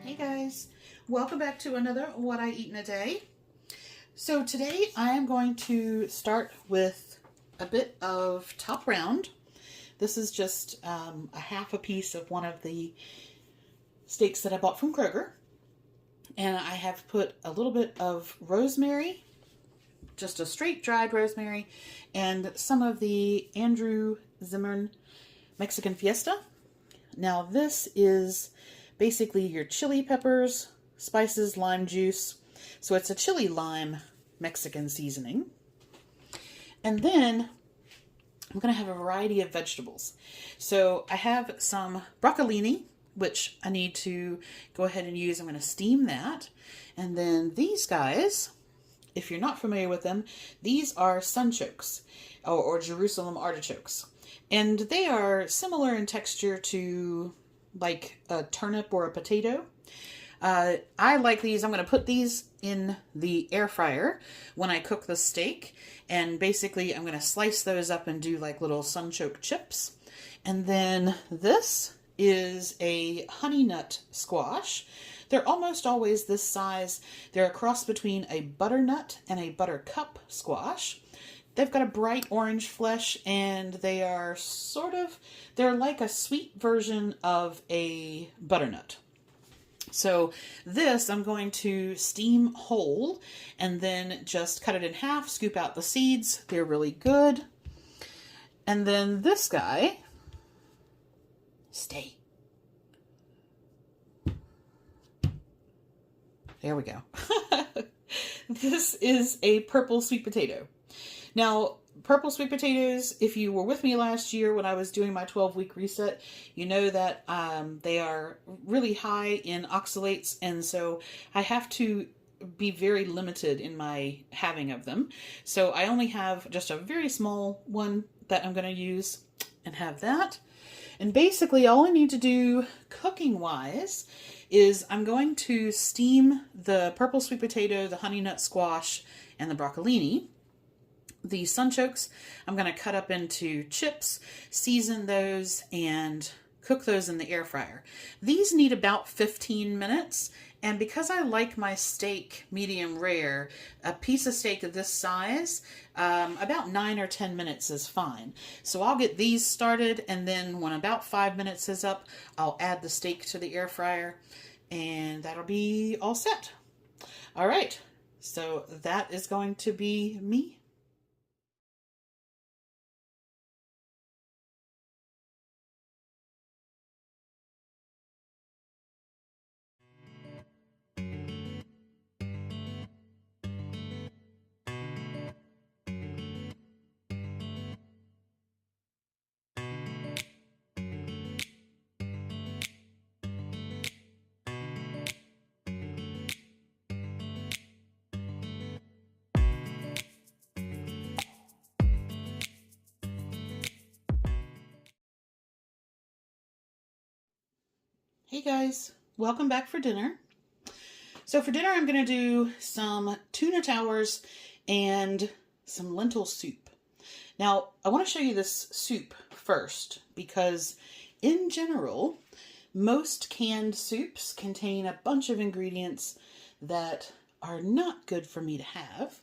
Hey guys, welcome back to another What I Eat in a Day. So today I am going to start with a bit of top round. This is just a half a piece of one of the steaks that I bought from Kroger. And I have put a little bit of rosemary, just a straight dried rosemary, and some of the Andrew Zimmern Mexican Fiesta. Now this is basically your chili peppers, spices, lime juice. So it's a chili lime Mexican seasoning. And then I'm going to have a variety of vegetables. So I have some broccolini, which I need to go ahead and use. I'm going to steam that. And then these guys, if you're not familiar with them, these are sunchokes or Jerusalem artichokes. And they are similar in texture to like a turnip or a potato. I like these. I'm going to put these in the air fryer when I cook the steak. And basically I'm going to slice those up and do like little sunchoke chips. And then this is a Honeynut Squash. They're almost always this size. They're a cross between a butternut and a buttercup squash. They've got a bright orange flesh, and they are they're like a sweet version of a butternut. So this I'm going to steam whole and then just cut it in half, scoop out the seeds. They're really good. And then this guy, stay. There we go. This is a purple sweet potato. Now, purple sweet potatoes, if you were with me last year when I was doing my 12-week reset, you know that they are really high in oxalates, and so I have to be very limited in my having of them. So I only have just a very small one that I'm going to use and have that. And basically all I need to do cooking-wise is I'm going to steam the purple sweet potato, the Honeynut Squash, and the broccolini. The sunchokes, I'm going to cut up into chips, season those, and cook those in the air fryer. These need about 15 minutes, and because I like my steak medium rare, a piece of steak of this size, about 9 or 10 minutes is fine. So I'll get these started, and then when about 5 minutes is up, I'll add the steak to the air fryer, and that'll be all set. All right, so that is going to be me. Hey guys, welcome back for dinner. So for dinner I'm going to do some tuna towers and some lentil soup. Now I want to show you this soup first because in general most canned soups contain a bunch of ingredients that are not good for me to have,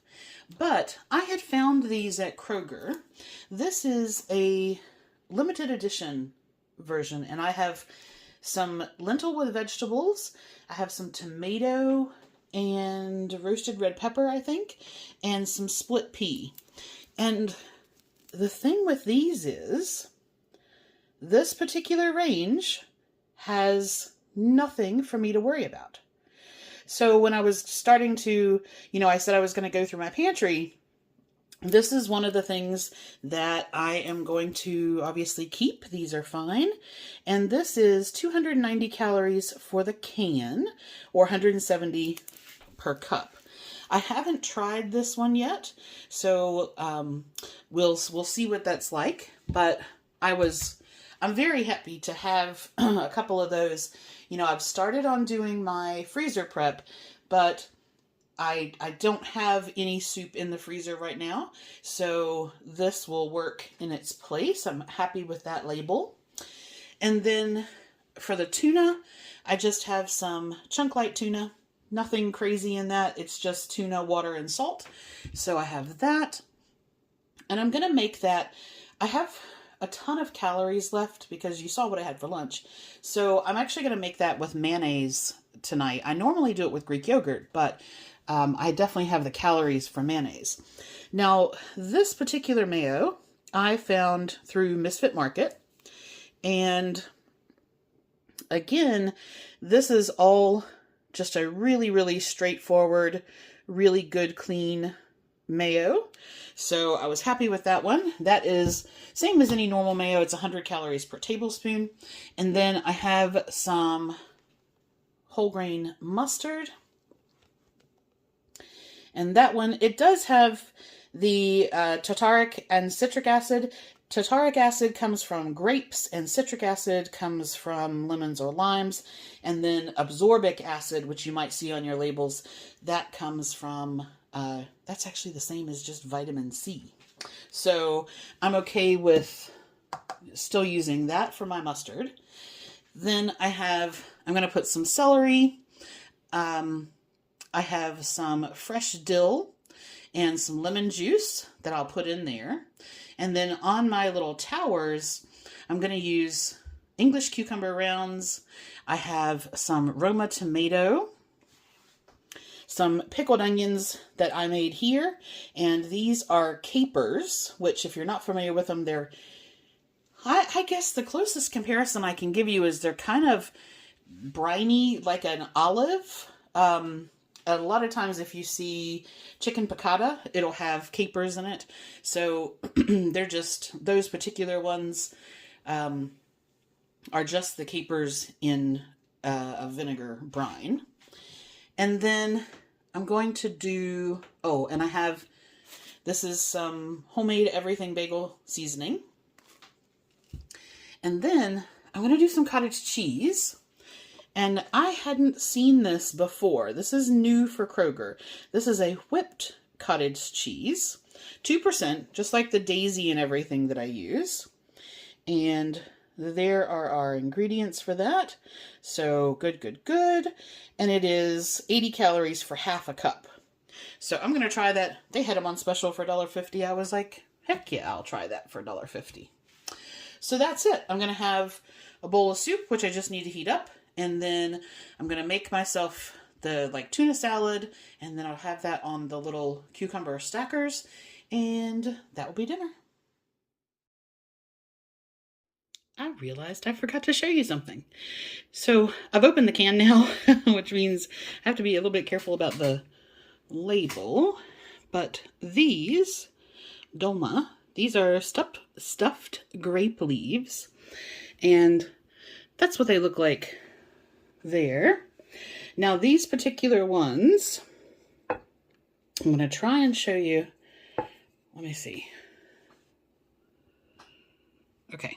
but I had found these at Kroger. This is a limited edition version, and I have some lentil with vegetables. I have some tomato and roasted red pepper, I think, and some split pea. And the thing with these is this particular range has nothing for me to worry about. So when I was starting to, I said I was going to go through my pantry, this is one of the things that I am going to obviously keep. These are fine. And this is 290 calories for the can, or 170 per cup. I haven't tried this one yet, so we'll see what that's like. But I'm very happy to have a couple of those. I've started on doing my freezer prep, but I don't have any soup in the freezer right now, so this will work in its place. I'm happy with that label. And then for the tuna, I just have some chunk light tuna. Nothing crazy in that. It's just tuna, water, and salt. So I have that. And I'm going to make that. I have a ton of calories left because you saw what I had for lunch. So I'm actually going to make that with mayonnaise tonight. I normally do it with Greek yogurt, but I definitely have the calories for mayonnaise. Now, this particular mayo I found through Misfit Market. And again, this is all just a really, really straightforward, really good, clean mayo. So I was happy with that one. That is same as any normal mayo. It's 100 calories per tablespoon. And then I have some whole grain mustard. And that one, it does have the tartaric and citric acid. Tartaric acid comes from grapes and citric acid comes from lemons or limes. And then absorbic acid, which you might see on your labels, that comes from, that's actually the same as just vitamin C. So I'm okay with still using that for my mustard. Then I'm going to put some celery. I have some fresh dill and some lemon juice that I'll put in there. And then on my little towers, I'm going to use English cucumber rounds. I have some Roma tomato, some pickled onions that I made here. And these are capers, which if you're not familiar with them, I guess the closest comparison I can give you is they're kind of briny, like an olive. A lot of times if you see chicken piccata, it'll have capers in it. So they're just, those particular ones are just the capers in a vinegar brine. And then I'm going to do, and this is some homemade everything bagel seasoning. And then I'm going to do some cottage cheese. And I hadn't seen this before. This is new for Kroger. This is a whipped cottage cheese. 2%, just like the Daisy and everything that I use. And there are our ingredients for that. So good, good, good. And it is 80 calories for half a cup. So I'm going to try that. They had them on special for $1.50. I was like, heck yeah, I'll try that for $1.50. So that's it. I'm going to have a bowl of soup, which I just need to heat up. And then I'm going to make myself the tuna salad, and then I'll have that on the little cucumber stackers, and that will be dinner. I realized I forgot to show you something. So I've opened the can now, which means I have to be a little bit careful about the label. But these dolma, these are stuffed grape leaves, and that's what they look like there. Now these particular ones, I'm going to try and show you. Let me see. Okay.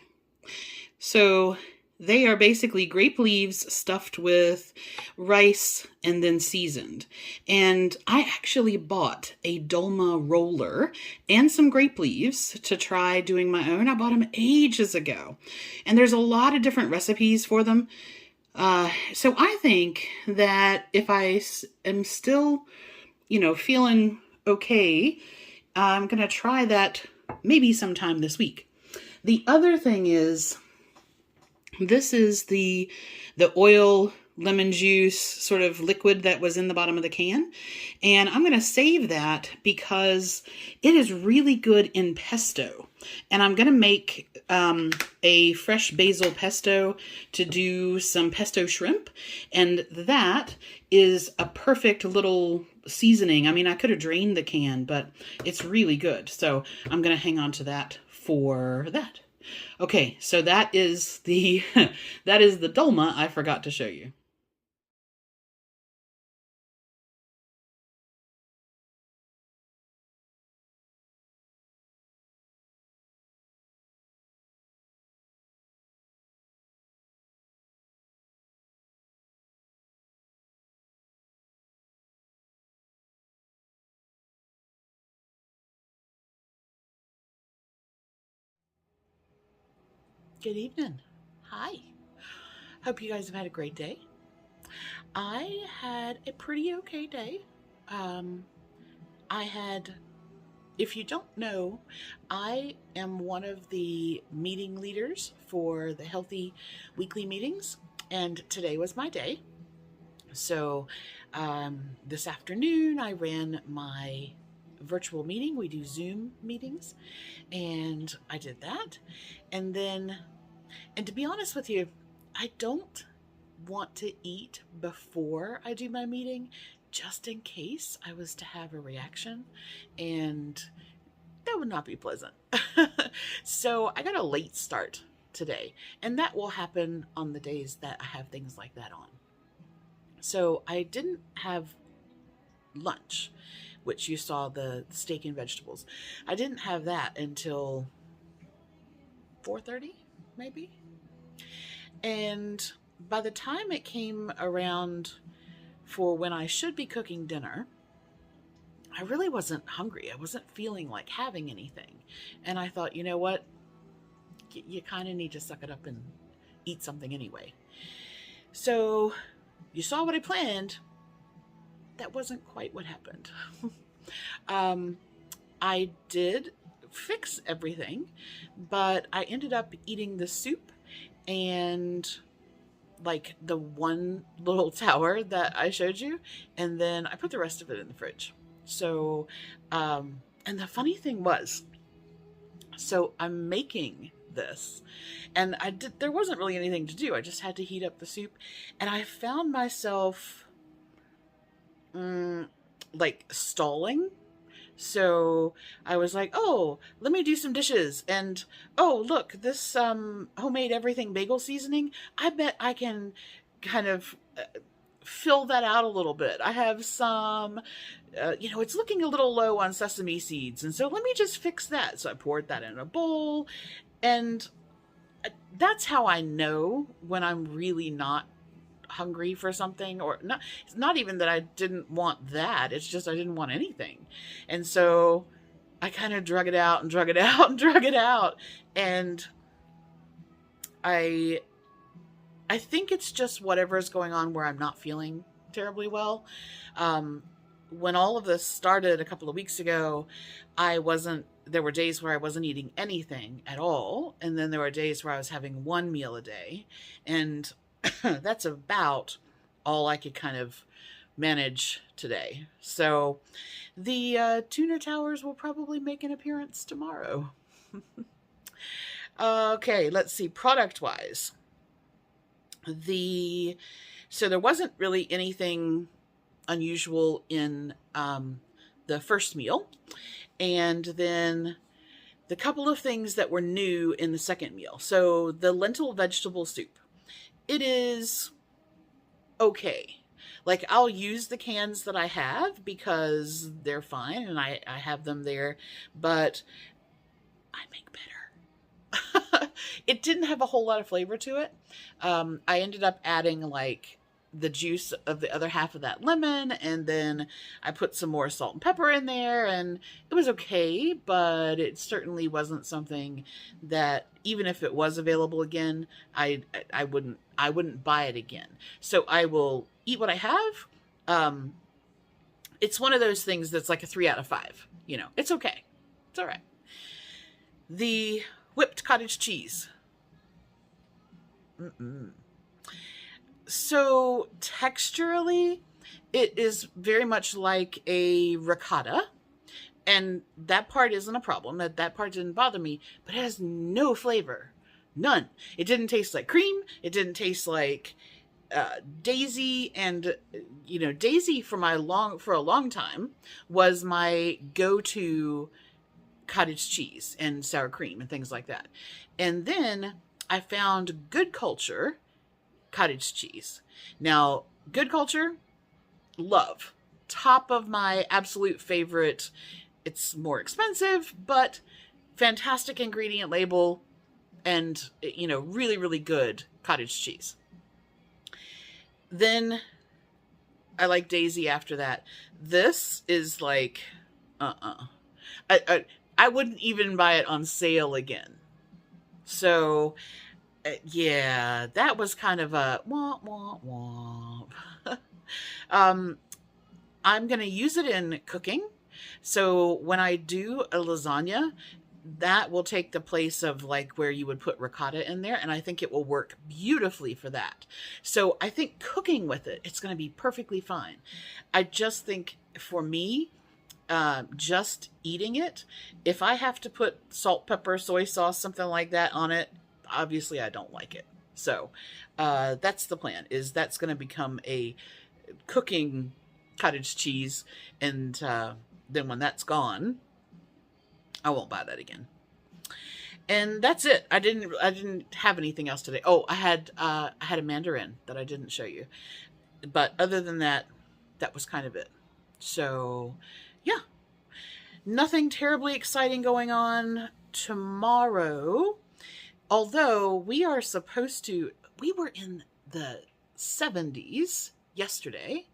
So they are basically grape leaves stuffed with rice and then seasoned. And I actually bought a dolma roller and some grape leaves to try doing my own. I bought them ages ago. And there's a lot of different recipes for them. So I think that if I am still, feeling okay, I'm going to try that maybe sometime this week. The other thing is, this is the oil lemon juice sort of liquid that was in the bottom of the can. And I'm going to save that because it is really good in pesto. And I'm going to make a fresh basil pesto to do some pesto shrimp. And that is a perfect little seasoning. I mean, I could have drained the can, but it's really good. So I'm going to hang on to that for that. Okay, so that is the dolma I forgot to show you. Good evening. Hi. Hope you guys have had a great day. I had a pretty okay day. If you don't know, I am one of the meeting leaders for the Healthy Weekly Meetings, and today was my day. So this afternoon I ran my virtual meeting. We do Zoom meetings, and I did that. And to be honest with you, I don't want to eat before I do my meeting, just in case I was to have a reaction, and that would not be pleasant. So I got a late start today, and that will happen on the days that I have things like that on. So I didn't have lunch, which you saw the steak and vegetables. I didn't have that until 4:30, maybe. And by the time it came around for when I should be cooking dinner, I really wasn't hungry. I wasn't feeling like having anything. And I thought, you know what? You kind of need to suck it up and eat something anyway. So you saw what I planned. That wasn't quite what happened. I did fix everything, but I ended up eating the soup and like the one little tower that I showed you, and then I put the rest of it in the fridge. So, and the funny thing was, so I'm making this, and there wasn't really anything to do. I just had to heat up the soup, and I found myself like stalling. So I was like, oh, let me do some dishes. And oh, look, this homemade everything bagel seasoning, I bet I can kind of fill that out a little bit. I have some, it's looking a little low on sesame seeds. And so let me just fix that. So I poured that in a bowl. And that's how I know when I'm really not hungry for something, or not. It's not even that I didn't want that, it's just I didn't want anything. And so I kind of drug it out and drug it out and drug it out. And I think it's just whatever's going on where I'm not feeling terribly well. When all of this started a couple of weeks ago, there were days where I wasn't eating anything at all, and then there were days where I was having one meal a day, and that's about all I could kind of manage today. So the tuna towers will probably make an appearance tomorrow. Okay, let's see. Product-wise, so there wasn't really anything unusual in the first meal, and then the couple of things that were new in the second meal. So the lentil vegetable soup. It is okay. Like, I'll use the cans that I have because they're fine and I have them there, but I make better. It didn't have a whole lot of flavor to it. I ended up adding like the juice of the other half of that lemon, and then I put some more salt and pepper in there, and it was okay, but it certainly wasn't something that, even if it was available again, I wouldn't buy it again. So I will eat what I have. It's one of those things that's like a 3 out of 5. It's okay. It's all right. The whipped cottage cheese. So texturally, it is very much like a ricotta, and that part isn't a problem. That part didn't bother me, but it has no flavor. None. It didn't taste like cream. It didn't taste like Daisy. And Daisy for a long time was my go-to cottage cheese and sour cream and things like that. And then I found Good Culture cottage cheese. Now, Good Culture, love. Top of my absolute favorite. It's more expensive, but fantastic ingredient label, and really, really good cottage cheese. Then I like Daisy after that. This is like, I wouldn't even buy it on sale again. So Yeah, that was kind of a womp womp womp. um, I'm gonna use it in cooking. So when I do a lasagna, that will take the place of like where you would put ricotta in there, and I think it will work beautifully for that. So I think cooking with it, it's going to be perfectly fine. I just think for me, just eating it, if I have to put salt, pepper, soy sauce, something like that on it, obviously I don't like it. So that's the plan. Is that's going to become a cooking cottage cheese, and then when that's gone, I won't buy that again. And that's it. I didn't have anything else today. Oh, I had a mandarin that I didn't show you. But other than that, that was kind of it. So, yeah. Nothing terribly exciting going on tomorrow. Although we were in the 70s yesterday.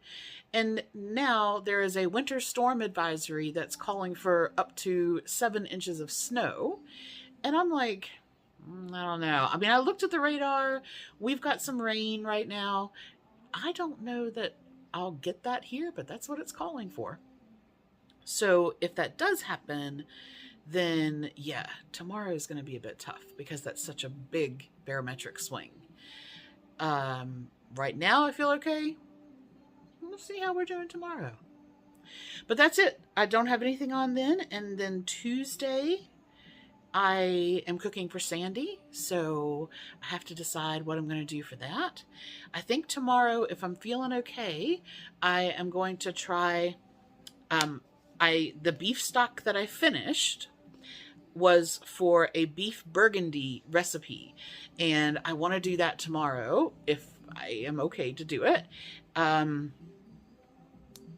And now there is a winter storm advisory that's calling for up to 7 inches of snow. And I'm like, I don't know. I mean, I looked at the radar. We've got some rain right now. I don't know that I'll get that here, but that's what it's calling for. So if that does happen, then yeah, tomorrow is going to be a bit tough because that's such a big barometric swing. Right now I feel okay. We'll see how we're doing tomorrow. But that's it. I don't have anything on then. And then Tuesday, I am cooking for Sandy, so I have to decide what I'm going to do for that. I think tomorrow, if I'm feeling okay, I am going to try, the beef stock that I finished was for a beef burgundy recipe, and I want to do that tomorrow if I am okay to do it.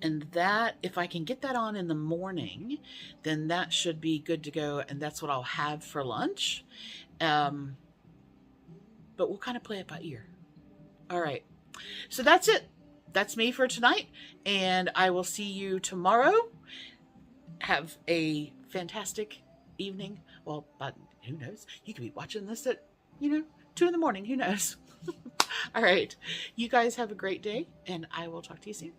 And that, if I can get that on in the morning, then that should be good to go. And that's what I'll have for lunch. But we'll kind of play it by ear. All right. So that's it. That's me for tonight. And I will see you tomorrow. Have a fantastic evening. Well, but who knows? You could be watching this at, 2 in the morning. Who knows? All right. You guys have a great day. And I will talk to you soon.